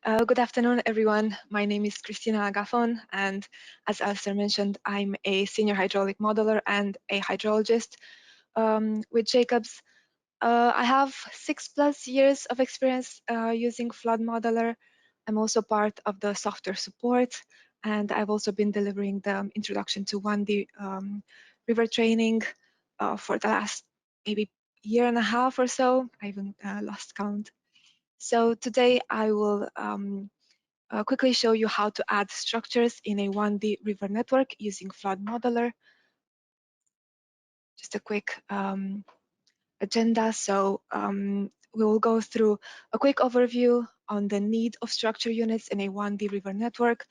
Good afternoon, everyone. My name is Cristina Agafon, and as Alistair mentioned, I'm a senior hydraulic modeler and a hydrologist with Jacobs. I have 6+ years of experience using Flood Modeler. I'm also part of the software support, and I've also been delivering the introduction to 1D river training for the last maybe year and a half or so. I even lost count. So today I will quickly show you how to add structures in a 1D river network using Flood Modeler. Just a quick agenda. So we will go through a quick overview on the need of structure units in a 1D river network.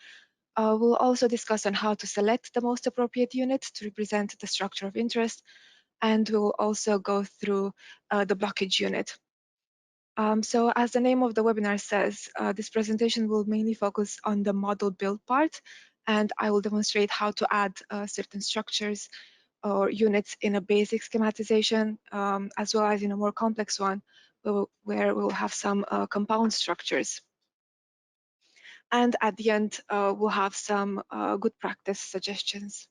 We'll also discuss on how to select the most appropriate unit to represent the structure of interest. And we will also go through the blockage unit. So as the name of the webinar says, this presentation will mainly focus on the model build part, and I will demonstrate how to add certain structures or units in a basic schematization, as well as in a more complex one, where we'll have some compound structures. And at the end, we'll have some good practice suggestions.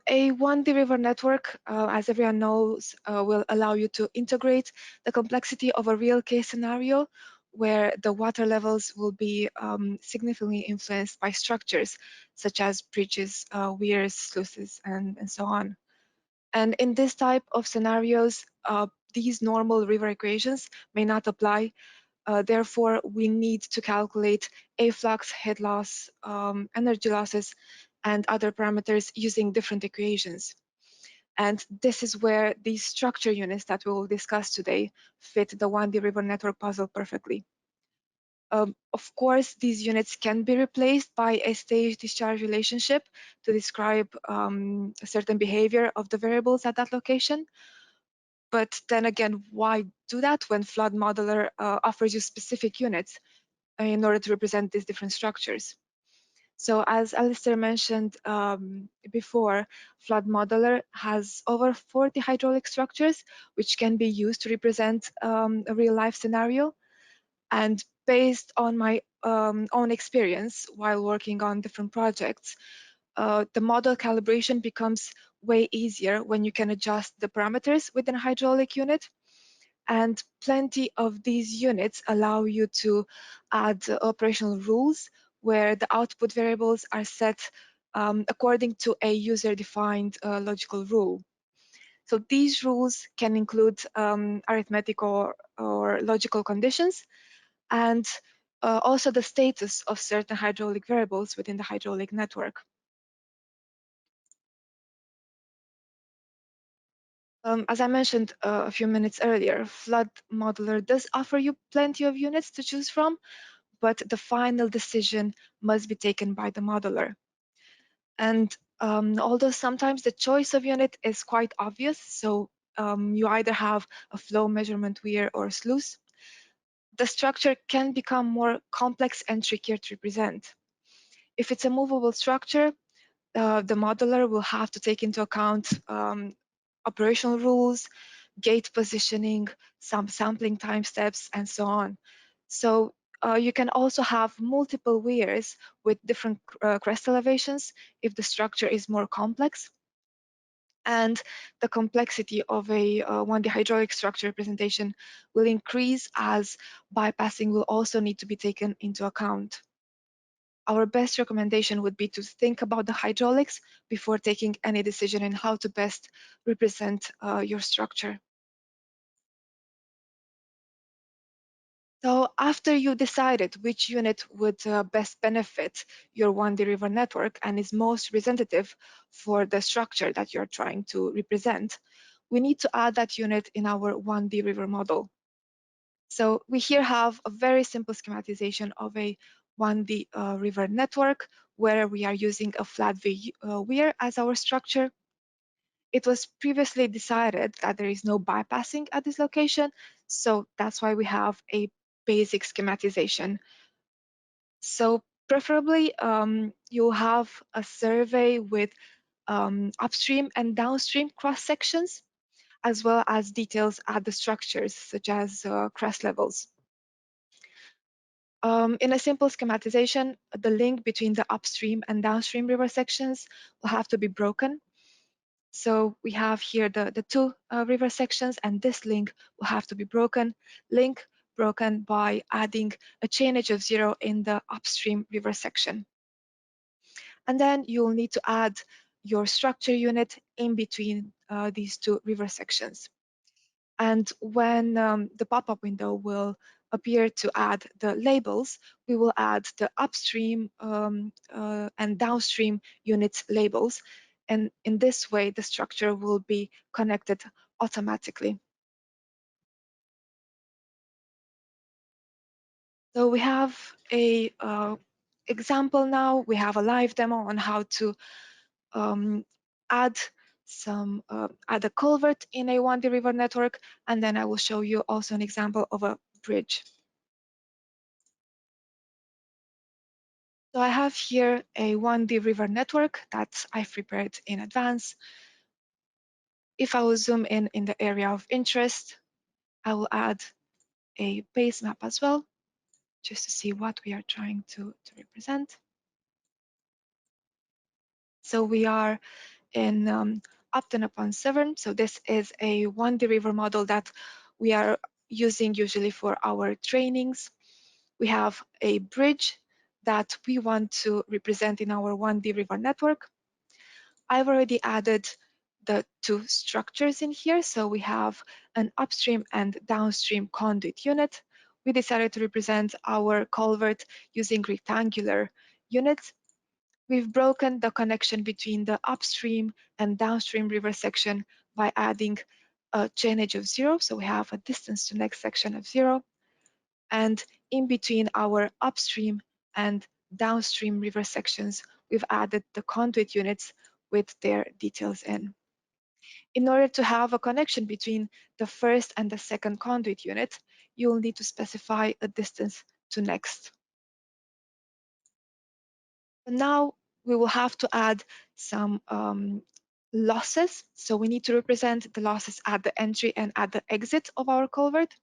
A 1D river network, as everyone knows, will allow you to integrate the complexity of a real case scenario where the water levels will be significantly influenced by structures such as bridges, weirs, sluices, and so on. And in this type of scenarios, these normal river equations may not apply. Therefore, we need to calculate afflux, head loss, energy losses, and other parameters using different equations. And this is where these structure units that we will discuss today fit the 1D river network puzzle perfectly. Of course, these units can be replaced by a stage-discharge relationship to describe a certain behavior of the variables at that location. But then again, why do that when Flood Modeler offers you specific units in order to represent these different structures? So as Alistair mentioned before, Flood Modeler has over 40 hydraulic structures which can be used to represent a real-life scenario. And based on my own experience while working on different projects, the model calibration becomes way easier when you can adjust the parameters within a hydraulic unit. And plenty of these units allow you to add operational rules where the output variables are set according to a user-defined logical rule. So these rules can include arithmetic or logical conditions, and also the status of certain hydraulic variables within the hydraulic network. As I mentioned a few minutes earlier, Flood Modeler does offer you plenty of units to choose from, but the final decision must be taken by the modeler. And although sometimes the choice of unit is quite obvious, so you either have a flow measurement weir or sluice, the structure can become more complex and trickier to represent. If it's a movable structure, the modeler will have to take into account operational rules, gate positioning, some sampling time steps, and so on. So you can also have multiple weirs with different crest elevations if the structure is more complex. And the complexity of a 1D hydraulic structure representation will increase as bypassing will also need to be taken into account. Our best recommendation would be to think about the hydraulics before taking any decision in how to best represent your structure. So after you decided which unit would best benefit your 1D river network and is most representative for the structure that you're trying to represent, we need to add that unit in our 1D river model. So we here have a very simple schematization of a 1D river network where we are using a flat V weir as our structure. It was previously decided that there is no bypassing at this location, so that's why we have a basic schematization. So preferably you'll have a survey with upstream and downstream cross sections. as well as details at the structures, such as crest levels. In a simple schematization, the link between the upstream and downstream river sections will have to be broken. So we have here the two river sections, and this link will have to be broken. Link broken by adding a chainage of 0 in the upstream river section. And then you'll need to add your structure unit in between these two river sections. And when the pop-up window will appear to add the labels, we will add the upstream and downstream units labels. And in this way, the structure will be connected automatically. So we have a example now. We have a live demo on how to add add a culvert in a 1D river network, and then I will show you also an example of a bridge. So I have here a 1D river network that I've prepared in advance. If I will zoom in the area of interest, I will add a base map as well, just to see what we are trying to represent. So we are in Upton upon Severn. So this is a 1D river model that we are using usually for our trainings. We have a bridge that we want to represent in our 1D river network. I've already added the two structures in here. So we have an upstream and downstream conduit unit. We decided to represent our culvert using rectangular units. We've broken the connection between the upstream and downstream river section by adding a chainage of 0. So we have a distance to next section of 0. And in between our upstream and downstream river sections, we've added the conduit units with their details in. In order to have a connection between the first and the second conduit unit, you'll need to specify a distance to next. Now we will have to add some losses. So we need to represent the losses at the entry and at the exit of our culvert.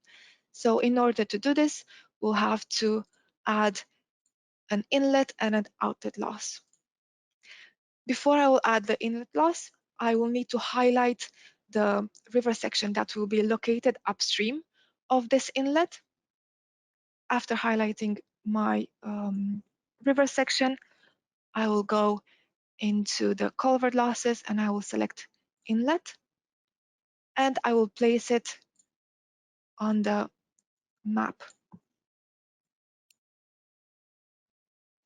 So in order to do this, we'll have to add an inlet and an outlet loss. Before I will add the inlet loss, I will need to highlight the river section that will be located upstream of this inlet. After highlighting my river section, I will go into the culvert losses and I will select inlet, and I will place it on the map.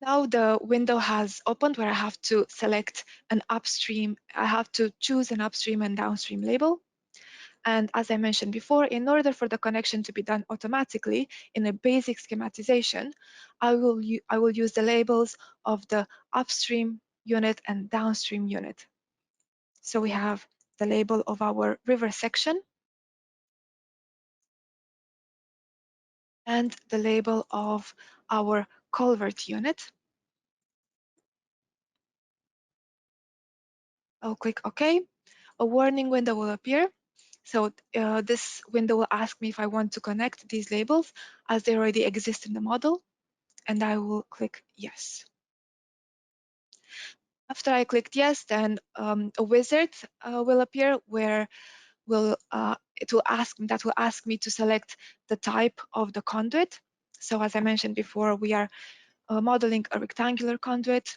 Now the window has opened where I have to select an upstream. I have to choose an upstream and downstream label. And as I mentioned before, in order for the connection to be done automatically in a basic schematization, I will use the labels of the upstream unit and downstream unit. So we have the label of our river section and the label of our culvert unit. I'll click OK. A warning window will appear. So this window will ask me if I want to connect these labels as they already exist in the model, and I will click yes. After I clicked yes, then a wizard will appear where it will ask me to select the type of the conduit. So as I mentioned before, we are modeling a rectangular conduit,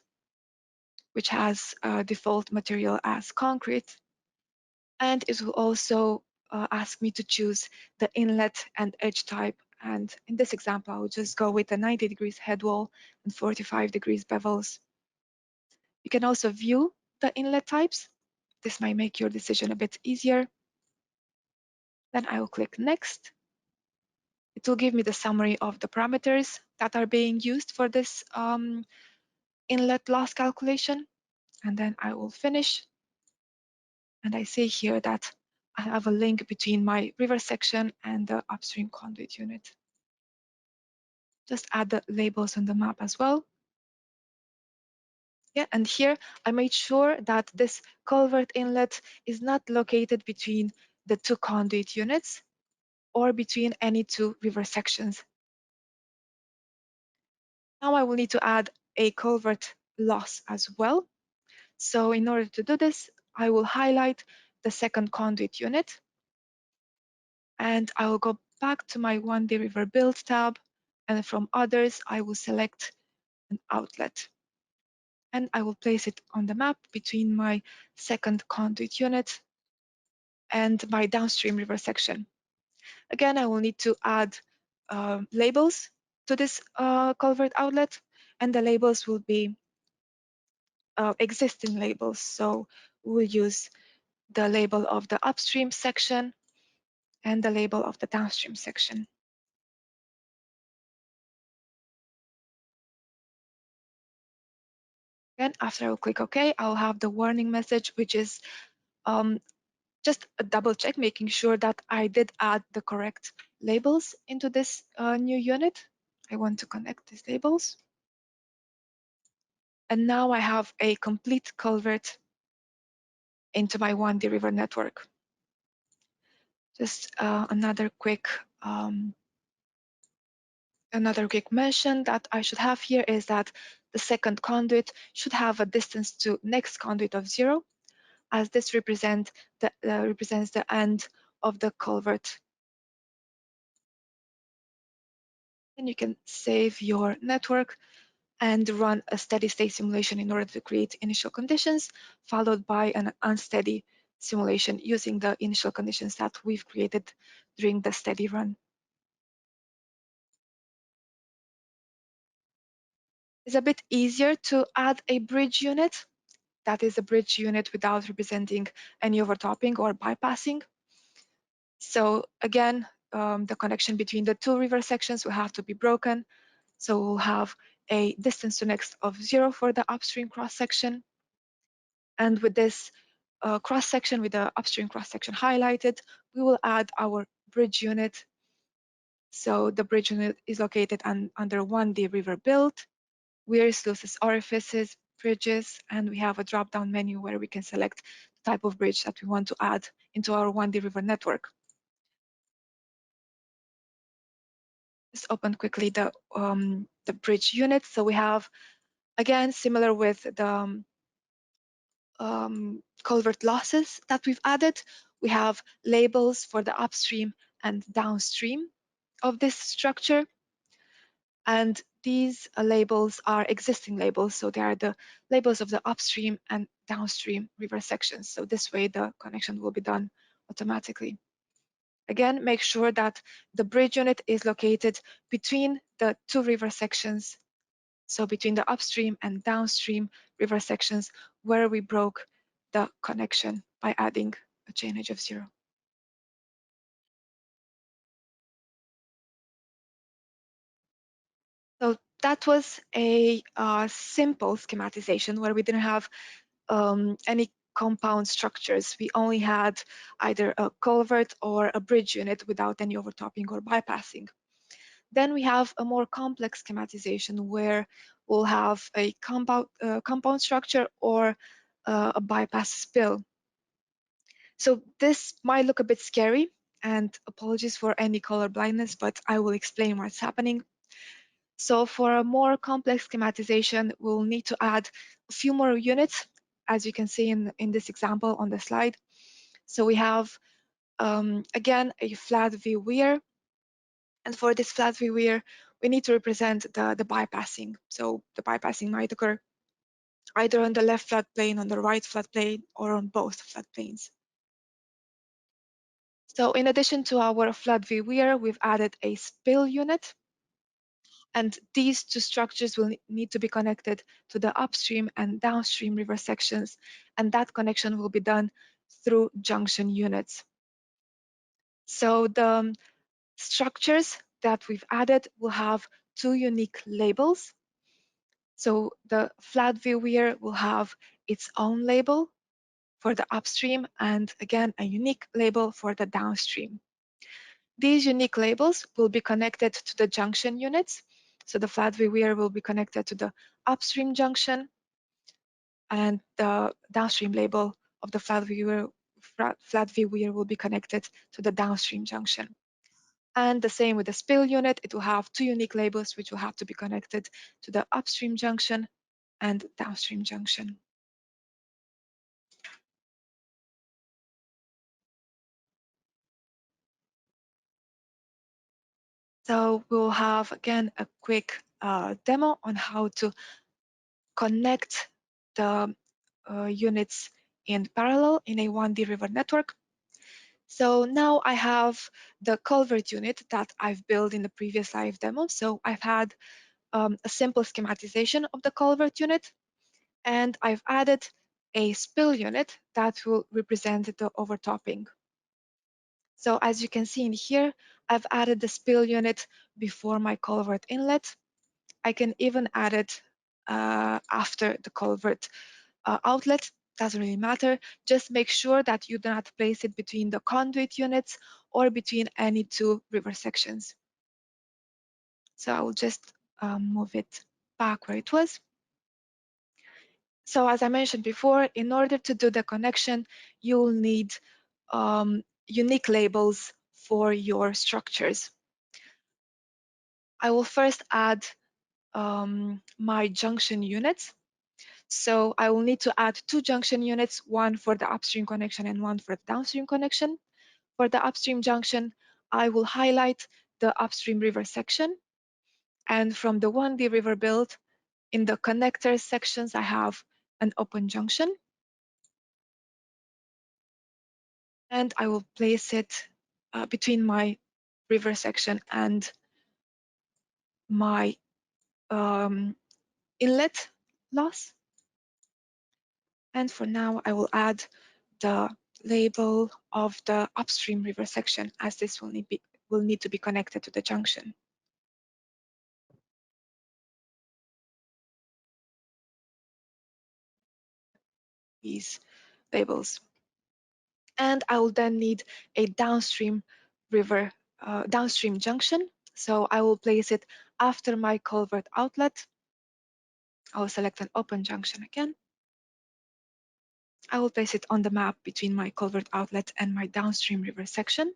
which has default material as concrete. And it will also ask me to choose the inlet and edge type. And in this example, I will just go with a 90 degrees head wall and 45 degrees bevels. You can also view the inlet types. This might make your decision a bit easier. Then I will click next. It will give me the summary of the parameters that are being used for this inlet loss calculation. And then I will finish. And I see here that I have a link between my river section and the upstream conduit unit. Just add the labels on the map as well. Yeah, and here I made sure that this culvert inlet is not located between the two conduit units or between any two river sections. Now I will need to add a culvert loss as well. So in order to do this, I will highlight the second conduit unit, and I will go back to my 1D River Build tab, and from others, I will select an outlet. And I will place it on the map between my second conduit unit and my downstream river section. Again, I will need to add labels to this culvert outlet, and the labels will be existing labels. So we'll use the label of the upstream section and the label of the downstream section. Then after I will click OK, I'll have the warning message, which is just a double check, making sure that I did add the correct labels into this new unit. I want to connect these labels. And now I have a complete culvert into my 1D river network. Just another quick mention that I should have here is that the second conduit should have a distance to next conduit of 0, as this represents the end of the culvert. And you can save your network and run a steady state simulation in order to create initial conditions, followed by an unsteady simulation using the initial conditions that we've created during the steady run. It's a bit easier to add a bridge unit. That is a bridge unit without representing any overtopping or bypassing. So again, the connection between the two river sections will have to be broken. So we'll have a distance to next of 0 for the upstream cross section. And with this cross section, with the upstream cross section highlighted, we will add our bridge unit. So the bridge unit is located under 1D river build, weirs, sluices, orifices, bridges, and we have a drop-down menu where we can select the type of bridge that we want to add into our 1D river network. Just open quickly the bridge unit. So we have, again, similar with the culvert losses that we've added, we have labels for the upstream and downstream of this structure. And these labels are existing labels, so they are the labels of the upstream and downstream river sections. So this way the connection will be done automatically. Again, make sure that the bridge unit is located between the two river sections, so between the upstream and downstream river sections where we broke the connection by adding a chain edge of 0. So that was a simple schematization where we didn't have any compound structures. We only had either a culvert or a bridge unit without any overtopping or bypassing. Then we have a more complex schematization where we'll have a compound structure or a bypass spill. So this might look a bit scary, and apologies for any color blindness, but I will explain what's happening. So for a more complex schematization, we'll need to add a few more units, as you can see in this example on the slide. So we have, again, a flat view weir. And for this flat view weir, we need to represent the bypassing. So the bypassing might occur either on the left flat plane, on the right flat plane, or on both flat planes. So in addition to our flat view weir, we've added a spill unit. And these two structures will need to be connected to the upstream and downstream river sections, and that connection will be done through junction units. So the structures that we've added will have two unique labels. So the flat view weir will have its own label for the upstream, and again, a unique label for the downstream. These unique labels will be connected to the junction units. So the flat view weir will be connected to the upstream junction, and the downstream label of the flat view weir flat V weir will be connected to the downstream junction. And the same with the spill unit, it will have two unique labels which will have to be connected to the upstream junction and downstream junction. So we'll have again a quick demo on how to connect the units in parallel in a 1D river network. So now I have the culvert unit that I've built in the previous live demo. So I've had a simple schematization of the culvert unit, and I've added a spill unit that will represent the overtopping. So as you can see in here, I've added the spill unit before my culvert inlet. I can even add it after the culvert outlet, doesn't really matter. Just make sure that you do not place it between the conduit units or between any two river sections. So I will just move it back where it was. So as I mentioned before, in order to do the connection, you'll need unique labels for your structures. I will first add my junction units. So I will need to add two junction units, one for the upstream connection and one for the downstream connection. For the upstream junction, I will highlight the upstream river section. And from the 1D river build, in the connector sections, I have an open junction. And I will place it between my river section and my inlet loss. And for now, I will add the label of the upstream river section, as this will need to be connected to the junction. These labels. And I will then need a downstream river, downstream junction. So I will place it after my culvert outlet. I will select an open junction again. I will place it on the map between my culvert outlet and my downstream river section.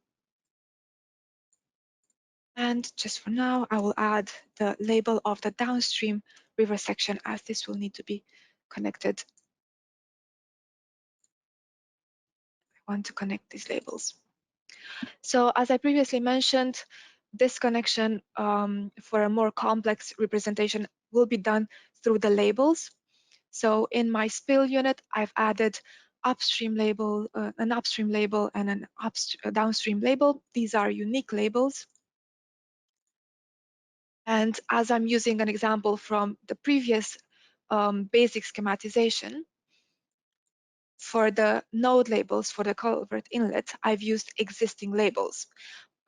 And just for now, I will add the label of the downstream river section, as this will need to be connected. I want to connect these labels. So as I previously mentioned, this connection for a more complex representation will be done through the labels. So in my spill unit, I've added upstream label, an upstream label and a downstream label. These are unique labels. And as I'm using an example from the previous basic schematization, for the node labels for the culvert inlet, I've used existing labels.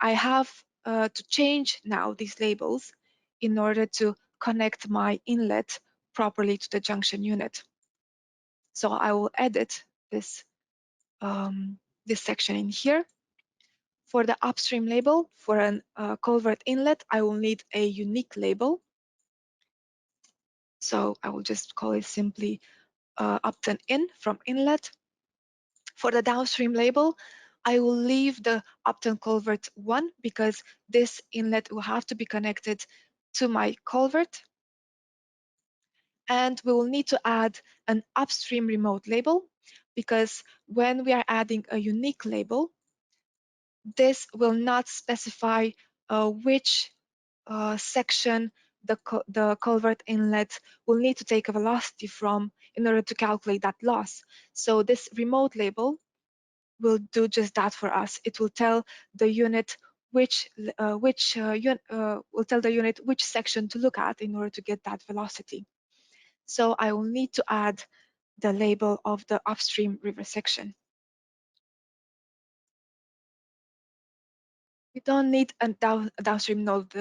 I have to change now these labels in order to connect my inlet properly to the junction unit. So I will edit this, this section in here. For the upstream label, for an culvert inlet, I will need a unique label. So I will just call it simply Upton in from inlet. For the downstream label, I will leave the Upton culvert 1 because this inlet will have to be connected to my culvert. And we will need to add an upstream remote label because when we are adding a unique label, this will not specify which section the culvert inlet will need to take a velocity from in order to calculate that loss. So this remote label will do just that for us. It will tell the unit will tell the unit which section to look at in order to get that velocity. So I will need to add the label of the upstream river section. We don't need a downstream node,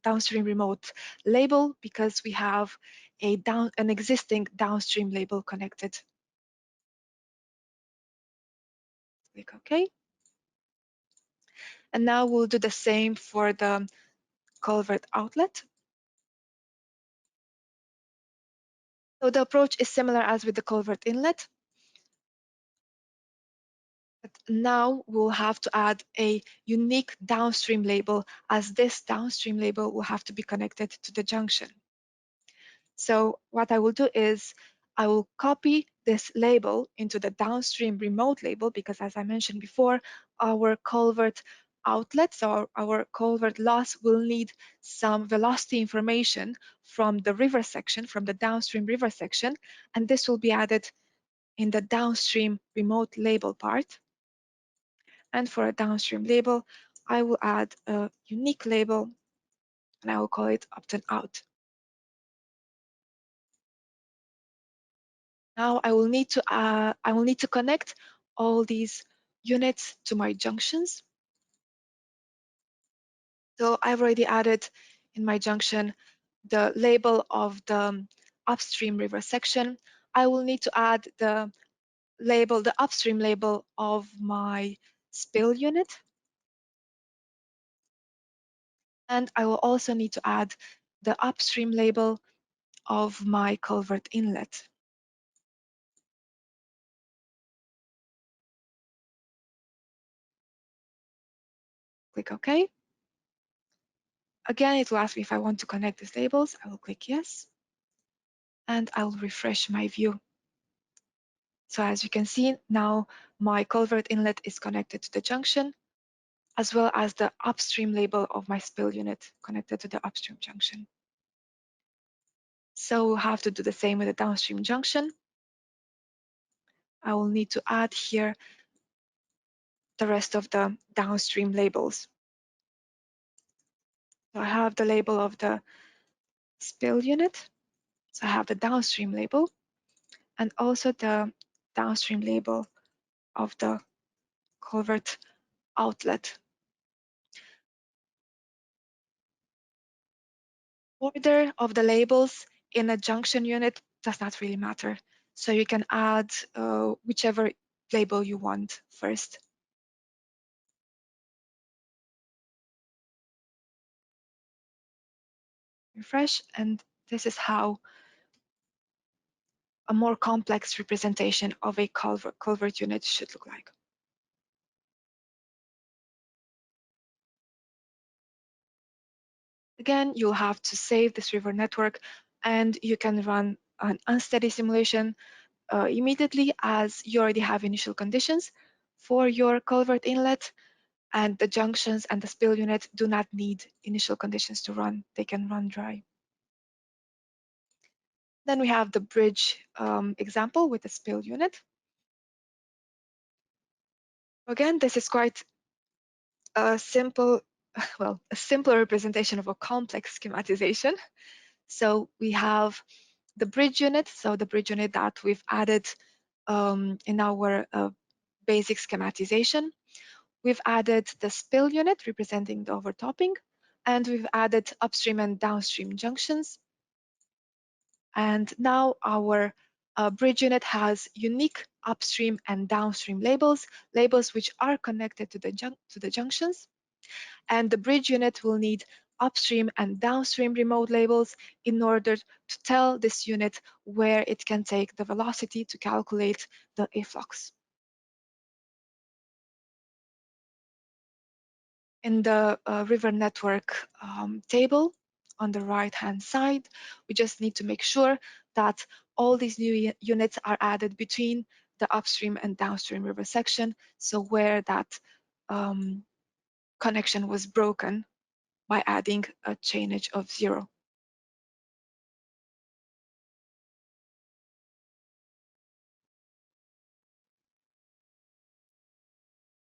downstream remote label because we have an existing downstream label connected. Click OK. And now we'll do the same for the culvert outlet. So the approach is similar as with the culvert inlet. now we'll have to add a unique downstream label, as this downstream label will have to be connected to the junction. So what I will do is I will copy this label into the downstream remote label, because as I mentioned before, our culvert outlets or our culvert loss will need some velocity information from the river section, from the downstream river section, and this will be added in the downstream remote label part. And for a downstream label, I will add a unique label and I will call it opt-in out. Now I will need to connect all these units to my junctions. So I've already added in my junction the label of the upstream river section. I will need to add the label, the upstream label of my spill unit. And I will also need to add the upstream label of my culvert inlet. Click OK. Again, it will ask me if I want to connect these labels. I will click yes, and I will refresh my view. So as you can see, now my culvert inlet is connected to the junction, as well as the upstream label of my spill unit connected to the upstream junction. So we'll have to do the same with the downstream junction. I will need to add here the rest of the downstream labels. So I have the label of the spill unit. So I have the downstream label and also the downstream label of the culvert outlet. Order of the labels in a junction unit does not really matter. So you can add whichever label you want first. Refresh, and this is how a more complex representation of a culvert unit should look like. Again, you'll have to save this river network, and you can run an unsteady simulation immediately, as you already have initial conditions for your culvert inlet, and the junctions and the spill unit do not need initial conditions to run. They can run dry. Then we have the bridge example with the spill unit. Again, this is quite a simple, well, a simpler representation of a complex schematization. So we have the bridge unit, so the bridge unit that we've added in our basic schematization. We've added the spill unit representing the overtopping, and we've added upstream and downstream junctions. And now our bridge unit has unique upstream and downstream labels, labels which are connected to the junctions. And the bridge unit will need upstream and downstream remote labels in order to tell this unit where it can take the velocity to calculate the efflux. In the river network table on the right-hand side, we just need to make sure that all these new units are added between the upstream and downstream river section, so where that connection was broken by adding a chainage of 0.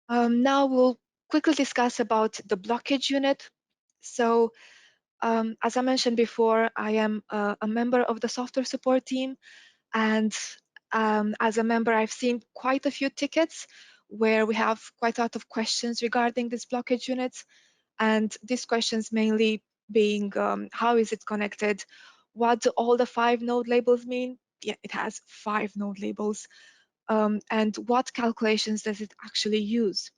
Now we'll quickly discuss about the blockage unit. So as I mentioned before, I am a member of the software support team, and as a member, I've seen quite a few tickets where we have quite a lot of questions regarding this blockage unit, and these questions mainly being how is it connected? What do all the 5 node labels mean? Yeah, it has 5 node labels. And what calculations does it actually use?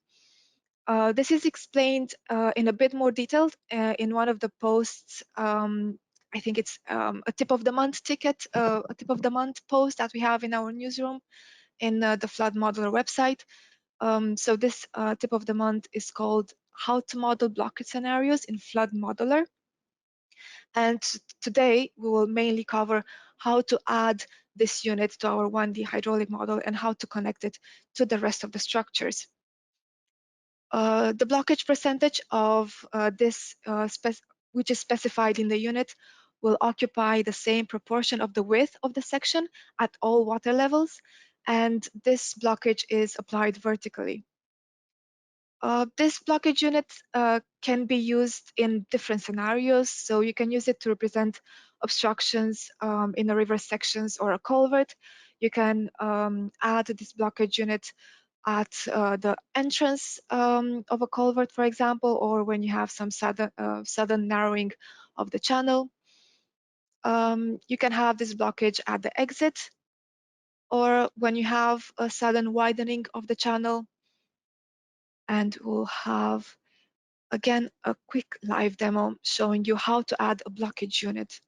This is explained in a bit more detail in one of the posts. I think it's a tip of the month ticket, a tip of the month post that we have in our newsroom in the Flood Modeler website. So this tip of the month is called How to Model Blockage Scenarios in Flood Modeler. And today we will mainly cover how to add this unit to our 1D hydraulic model and how to connect it to the rest of the structures. The blockage percentage of this, which is specified in the unit, will occupy the same proportion of the width of the section at all water levels, and this blockage is applied vertically. This blockage unit can be used in different scenarios, so you can use it to represent obstructions in a river sections or a culvert. You can add this blockage unit at the entrance of a culvert, for example, or when you have some sudden narrowing of the channel. You can have this blockage at the exit, or when you have a sudden widening of the channel. And we'll have, again, a quick live demo showing you how to add a blockage unit.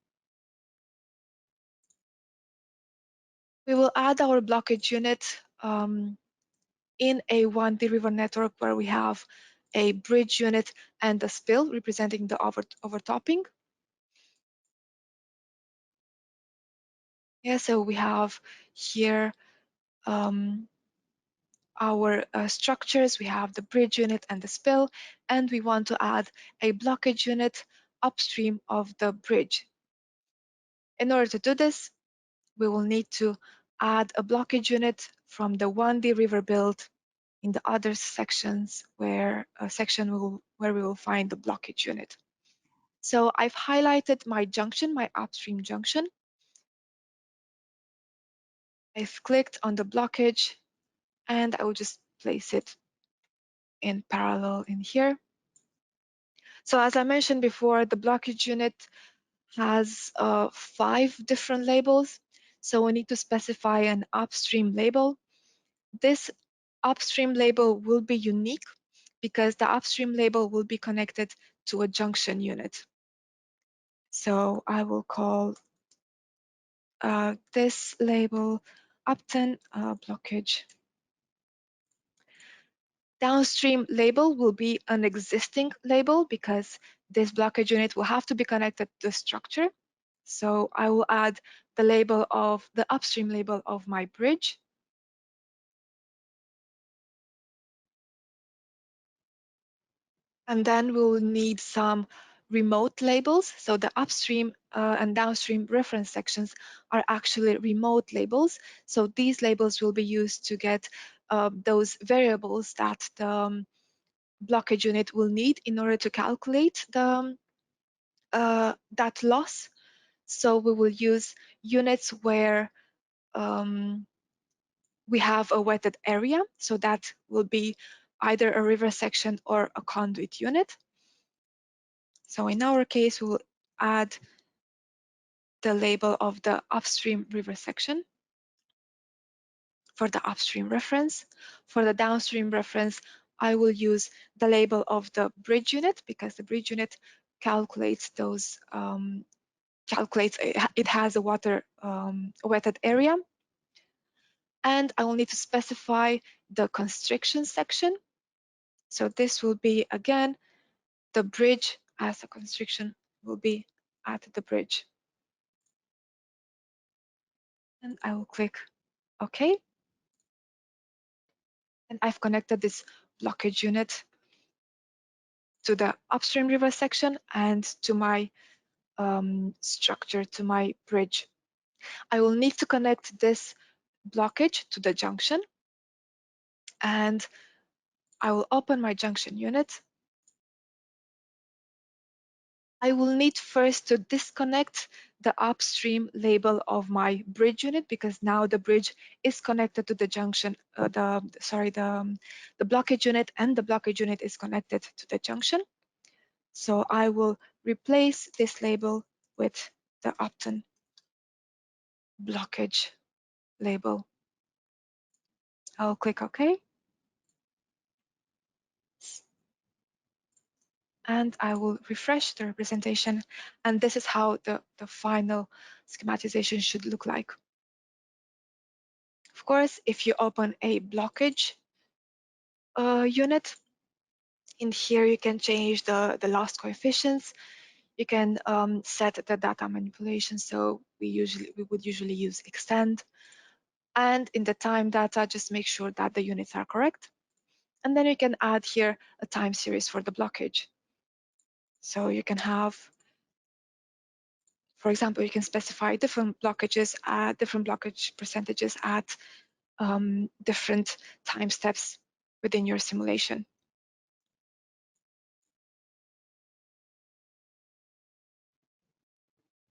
We will add our blockage unit in a 1D river network where we have a bridge unit and a spill representing the overtopping. Yeah, so we have here our structures. We have the bridge unit and the spill, and we want to add a blockage unit upstream of the bridge. In order to do this, we will need to add a blockage unit from the 1D river build in the other sections where where we will find the blockage unit. So I've highlighted my junction, my upstream junction. I've clicked on the blockage and I will just place it in parallel in here. So as I mentioned before, the blockage unit has 5 different labels. So we need to specify an upstream label. This upstream label will be unique because the upstream label will be connected to a junction unit. So I will call this label Upton blockage. Downstream label will be an existing label because this blockage unit will have to be connected to the structure. So I will add the label of the upstream label of my bridge. And then we'll need some remote labels. So the upstream and downstream reference sections are actually remote labels. So these labels will be used to get those variables that the blockage unit will need in order to calculate that loss. So we will use units where we have a wetted area. So that will be either a river section or a conduit unit. So in our case, we will add the label of the upstream river section for the upstream reference. For the downstream reference, I will use the label of the bridge unit because the bridge unit calculates those, it has a water wetted area. And I will need to specify the constriction section. So this will be, again, the bridge as a constriction will be at the bridge. And I will click OK. And I've connected this blockage unit to the upstream river section and to my structure, to my bridge. I will need to connect this blockage to the junction, and I will open my junction unit. I will need first to disconnect the upstream label of my bridge unit because now the bridge is connected to the junction, the blockage unit, and the blockage unit is connected to the junction. So I will replace this label with the Upton blockage label. I'll click OK. And I will refresh the representation. And this is how the final schematization should look like. Of course, if you open a blockage unit. In here, you can change the loss coefficients. You can set the data manipulation. So we would usually use extend. And in the time data, just make sure that the units are correct. And then you can add here a time series for the blockage. So you can have, for example, you can specify different blockages at different blockage percentages at different time steps within your simulation.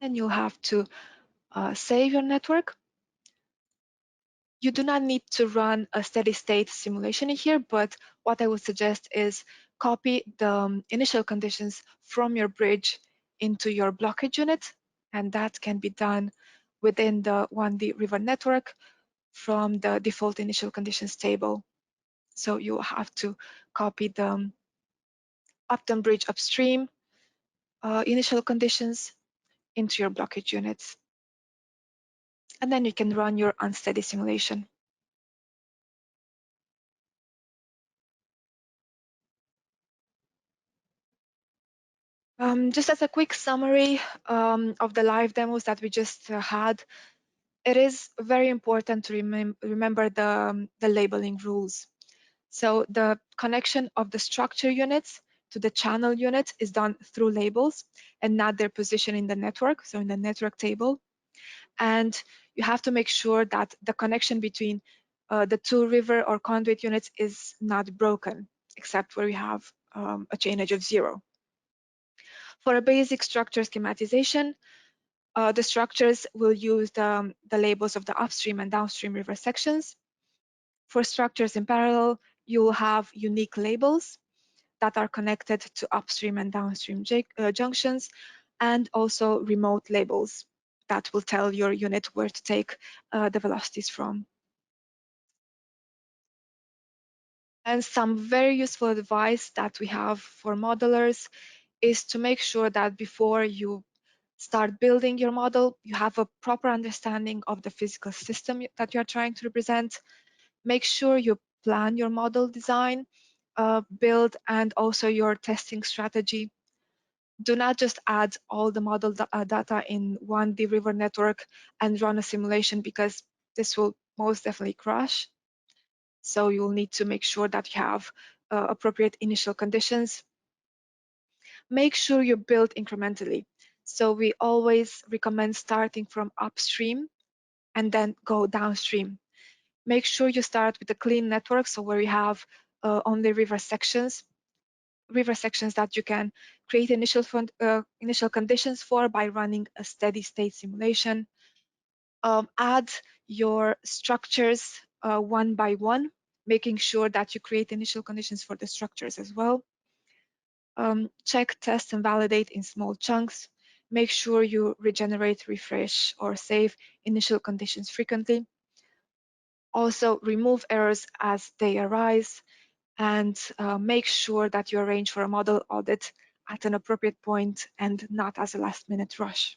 Then you'll have to save your network. You do not need to run a steady state simulation in here, but what I would suggest is copy the initial conditions from your bridge into your blockage unit, and that can be done within the 1D river network from the default initial conditions table. So you have to copy the Upton Bridge upstream initial conditions into your blockage units. And then you can run your unsteady simulation. Just as a quick summary of the live demos that we just had, it is very important to remember the labeling rules. So the connection of the structure units to the channel unit is done through labels and not their position in the network, so in the network table. And you have to make sure that the connection between the two river or conduit units is not broken, except where we have a chain edge of 0. For a basic structure schematization, the structures will use the labels of the upstream and downstream river sections. For structures in parallel, you will have unique labels that are connected to upstream and downstream junctions, and also remote labels that will tell your unit where to take the velocities from. And some very useful advice that we have for modelers is to make sure that before you start building your model, you have a proper understanding of the physical system that you are trying to represent. Make sure you plan your model design, build, and also your testing strategy. Do not just add all the model data in 1D river network and run a simulation, because this will most definitely crash. So you'll need to make sure that you have appropriate initial conditions. Make sure you build incrementally. So we always recommend starting from upstream and then go downstream. Make sure you start with a clean network, so where you have only river sections that you can create initial conditions for by running a steady state simulation. Add your structures one by one, making sure that you create initial conditions for the structures as well. Check, test, and validate in small chunks. Make sure you regenerate, refresh, or save initial conditions frequently. Also, remove errors as they arise, and make sure that you arrange for a model audit at an appropriate point and not as a last-minute rush.